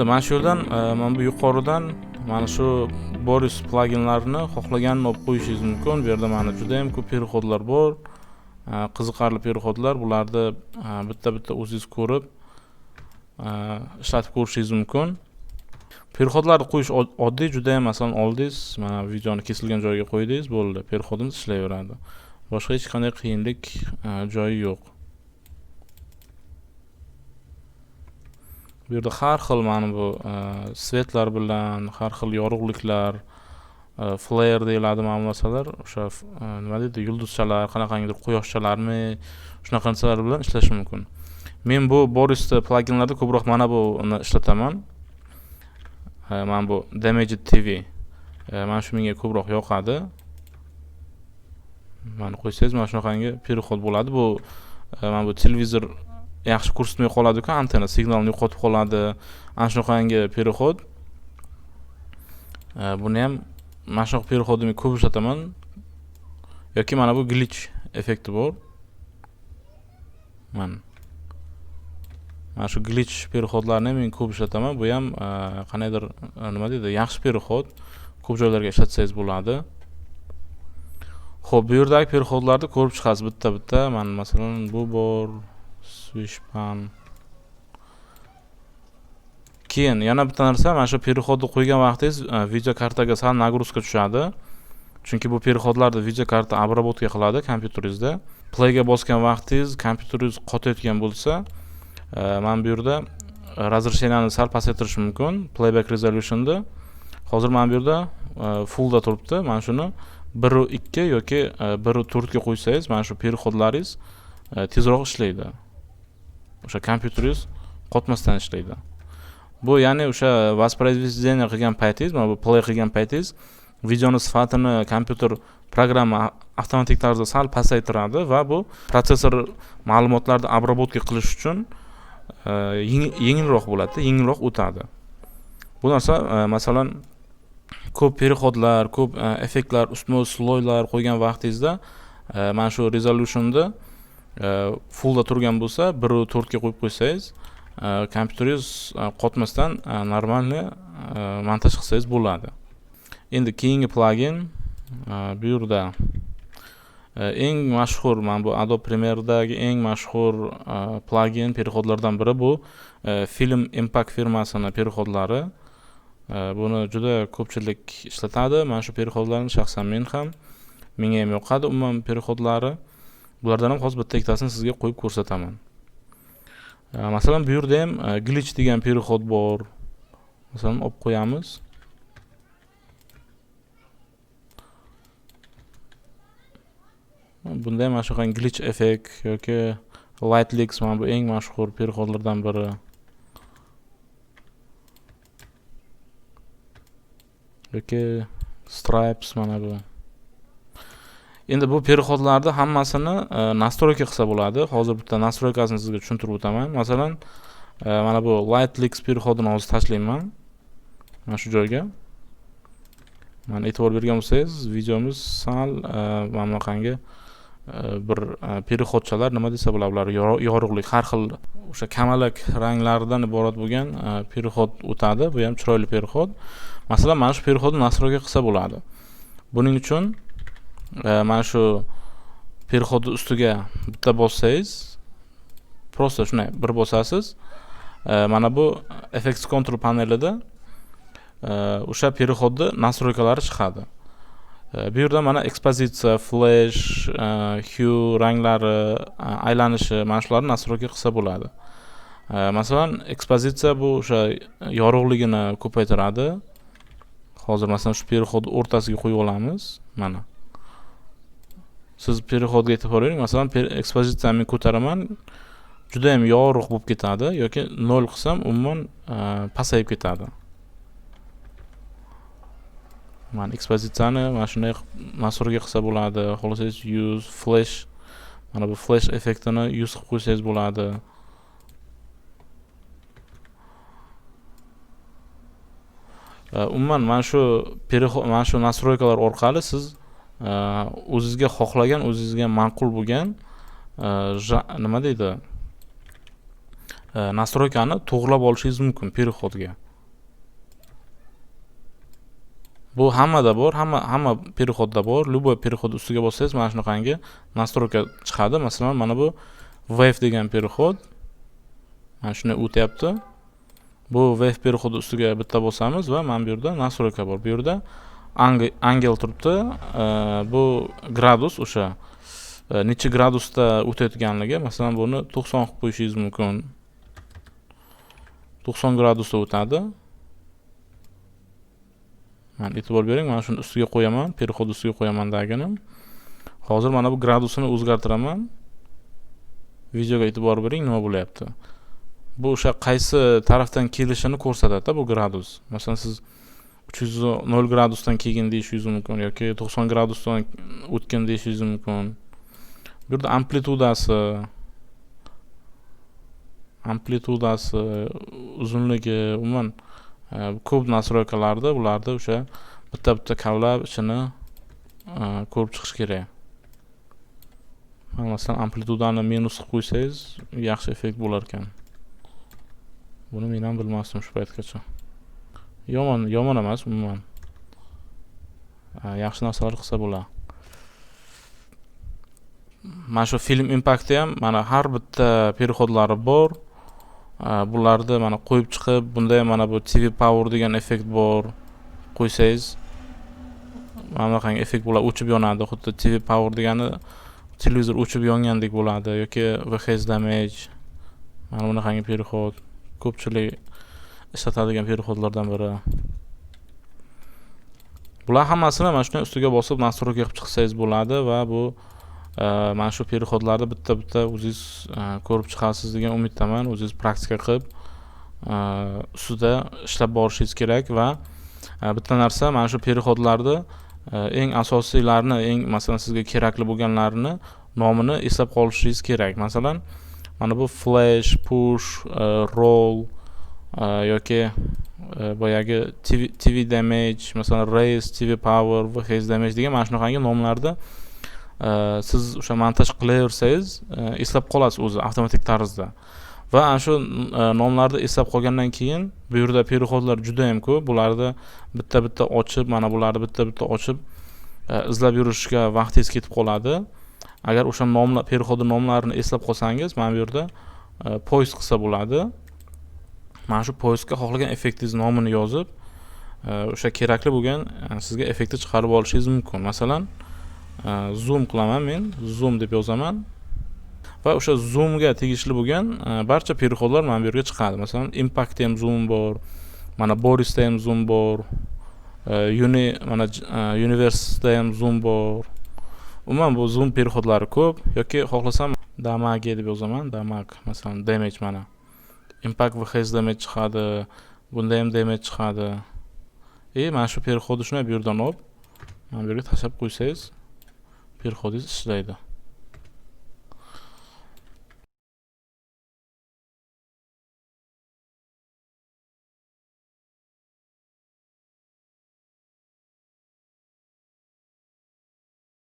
Endi mana shu yerdan mana bu yuqoridan mana shu Boris pluginlarini xohlaganini olib qo'yishingiz mumkin. Bu yerda mana juda ham ko'p переходlar bor. Qiziqarli переходlar. Bularni bitta-bitta o'zingiz ko'rib ishlatib ko'rishingiz mumkin. Переходlarni qo'yish oddiy, juda ham masalan oldingiz, mana videoni kesilgan joyiga qo'ydingiz, bo'ldi. Переходimiz ishlayveradi. Boshqa hech qanday qiyinlik joyi yo'q. Bu yerda har xil mana bu svetlar bilan, har xil yorug'liklar, flare deyiladi mana bu narsalar, o'sha nima deydi, yulduzchalar, qanaqangidir quyoshchalarmi, shunaqa narsalar bilan ishlash mumkin. Men bu Boris pluginlarda ko'proq mana buni ishlataman. Mana bu Damage TV. Mana shu menga ko'proq yoqadi. Mana qo'ysangiz mana shunaqangi переход bo'ladi. Bu mana bu televizor yaxshi ko'rsatmay qoladi-ku, antenna signalni yo'qotib qoladi. Ana shunaqangi переход. Buni ham mana shu переходni men ko'p ishlataman. Yoki mana bu glitch effekti bor. Mana shu glitch переходlarni men ko'p ishlataman. Bu ham qanaydir nima deydi, yaxshi переход. Ko'p joylarga ishlatsangiz bo'ladi. Xo'p, bu yerdagi переходlarni ko'rib chiqasiz bitta-bitta. Mana masalan bu bor, swishpan. Keyin yana bitta narsa, mana shu переходni qo'ygan vaqtingiz video kartaga sal nagruska tushadi. Chunki bu переходlarni video karta обработка qiladi kompyuteringizda. Playga bosgan vaqtingiz kompyuteringiz qotayotgan bo'lsa, mana bu yerda razresheniyani sal pasaytirish mumkin. Playback resolution'da. Hozir mana bu yerda fullda turibdi. Mana shuni 1.2 yoki 1.4 ga qo'ysangiz, mana shu переходlaringiz tezroq ishlaydi. O'sha kompyuteringiz qotmasdan ishlaydi. Bu ya'ni o'sha воспроизведение qilgan paytingiz, mana bu play qilgan paytingiz videoni sifatini kompyuter programma avtomatik tarzda sal pasaytiradi va bu protsessor ma'lumotlarni обработка qilish uchun yengilroq bo'ladi, yengilroq o'tadi. Bu narsa masalan ko'p переходlar, ko'p effektlar, ustma sloylar qo'ygan vaqtingizda mana shu resolution'da fullda turgan bo'lsa, 1.4 ga qo'yib qo'ysangiz, kompyuteringiz qotmasdan normalniy montaj qilsangiz bo'ladi. Endi keyingi plugin bu yerda eng mashhur, mana bu Adobe Premiere'dagi eng mashhur plugin переходlardan biri bu Film Impact firmasini переходlari. Buni juda ko'pchilik ishlatadi. Mana shu переходlarni shaxsan men ham, menga ham yoqadi umuman переходlari. Bulardan ham hozir bitta ikkitasini sizga qo'yib ko'rsataman. Masalan, bu yerda ham glitch degan переход bor. Masalan, olib qo'yamiz. Bunda ham mana shu glitch effekt yoki light leaks mana bu eng mashhur переходlardan biri. Yoki stripes mana bu. Endi bu переходlarni hammasini настройка qilsa bo'ladi. Hozir bitta настройкасini sizga tushuntirib o'taman. Masalan, mana bu light leaks переходini hozir tashlayman. Mana shu joyga. Mana e'tibor bergan bo'lsangiz, videomiz sal mana bunaqangi bir переходchalar nima desa bo'ladi, ular yorug'lik, har xil o'sha kamalak ranglardan iborat bo'lgan переход o'tadi. Bu ham chiroyli переход. Masalan, mana shu переходni настройка qilsa bo'ladi. Buning uchun mana shu переходni ustiga bitta bossangiz, prosta shunday bir bosasiz, mana bu effects control panelida o'sha переходni настройкалari chiqadi. Bu yerda mana ekspozitsiya, flash, hue ranglari, aylanishi, mana shularni настройка qilsa bo'ladi. Masalan, ekspozitsiya bu o'sha yorug'ligini ko'paytiradi. Hozir masalan shu переходni o'rtasiga qo'yib olamiz. Mana. Siz переходga e'tibor bering. Masalan, ekspozitsiyani ko'taraman, juda ham yorug' bo'lib ketadi yoki 0 qilsam umuman pasayib ketadi. Mana ekspozitsiyani mana shunday nastroyga qilsa bo'ladi. Xohlasangiz use flash, mana bu flash effektini use qilib qo'ysangiz bo'ladi. Umuman mana shu nastroykalar orqali siz o'zingizga xohlagan, o'zingizga ma'qul bo'lgan nima deydi? Nastroykani to'g'rilab olishingiz mumkin переходga. Bu hammada bor, hamma переходda bor. Любой переход ustiga bossangiz mana shunaqangi настройка chiqadi. Masalan, mana bu wave degan переход. Mana shuni o'tyapti. Bu wave переходi ustiga bitta bosamiz va mana bu yerda настройка bor. Bu yerda angel turibdi. Bu gradus o'sha necha gradusda o'tayotganligi. Masalan, buni 90 qilib qo'yishingiz mumkin. 90 gradusda o'tadi. Mana e'tibor bering, mana shuni ustiga qo'yaman, переход ustiga qo'yaman dagini. Hozir mana bu gradusini o'zgartiraman. Videoga e'tibor bering, nima bo'lyapti. Bu o'sha qaysi tarafdan kelishini ko'rsatadi bu gradus. Masalan, siz 310 gradusdan kelgin deyishingiz mumkin yoki 90 gradusdan o'tgan deyishingiz mumkin. Bu yerda amplitudasi, uzunligi, umuman ko'p nastroykalarda bularda o'sha bitta kavlab ichini ko'rib chiqish kerak. Masalan, amplitudani minus qilib qo'ysangiz yaxshi effekt bo'lar ekan. Buni men ham bilmasdim shu paytgacha. Yomon emas umuman. Yaxshi narsalar qilsa bo'lar. Mana shu film impakti ham mana har bitta переходlari bor. Bularni mana qo'yib chiqib, bunda ham mana bu TV power degan effekt bor. Qo'ysangiz mana qanday effekt bo'ladi, o'chib yonadi. Xuddi TV power degani televizor o'chib yongandek bo'ladi yoki VHS damage. Mana bunaqangi переход ko'pchilik ishlatadigan переходlardan biri. Bular hammasini mana shunday ustiga bosib настройка qilib chiqsangiz bo'ladi va bu mana shu переходlarni bitta o'zingiz ko'rib chiqasiz degan umiddaman. O'zingiz praktika qilib ustida ishlab borishingiz kerak va bitta narsa, mana shu переходlarni eng asosiylarini, masalan sizga kerakli bo'lganlarini nomini eslab qolishingiz kerak. Masalan, mana bu flash, push, roll yoki boyagi TV damage, masalan raise, TV power, VHS damage degan mana shunaqangi nomlarni siz o'sha montaj qilaversangiz eslab qolasiz o'zi avtomatik tarzda. Va ana shu nomlarni eslab qolgandan keyin bu yerda переходlar juda ham ko'p. Bularni bitta ochib, mana bularni bitta ochib izlab yurishga vaqtingiz ketib qoladi. Agar o'sha переходning nomlarini eslab qolsangiz, mana bu yerda poist qilsa bo'ladi. Mana shu poistga xohlagan effektingiz nomini yozib, o'sha kerakli bo'lgan sizga effektni chiqarib olishingiz mumkin. Masalan, zoom qilaman men, zoom deb yozaman va o'sha zoomga tegishli bo'lgan barcha переходlar mana bu yerga chiqadi. Masalan, impact ham zoom bor, mana borisda ham zoom bor, mana universe'da ham zoom bor. Umuman bu zoom переходlari ko'p. Yoki xohlasam damage deb yozaman, masalan damage mana. Impact VHS damage chiqadi, bunda ham damage chiqadi. Mana shu переходni shunday bu yerdan olib, mana bu yerga tashlab qo'ysangiz, переходingiz ishlaydi.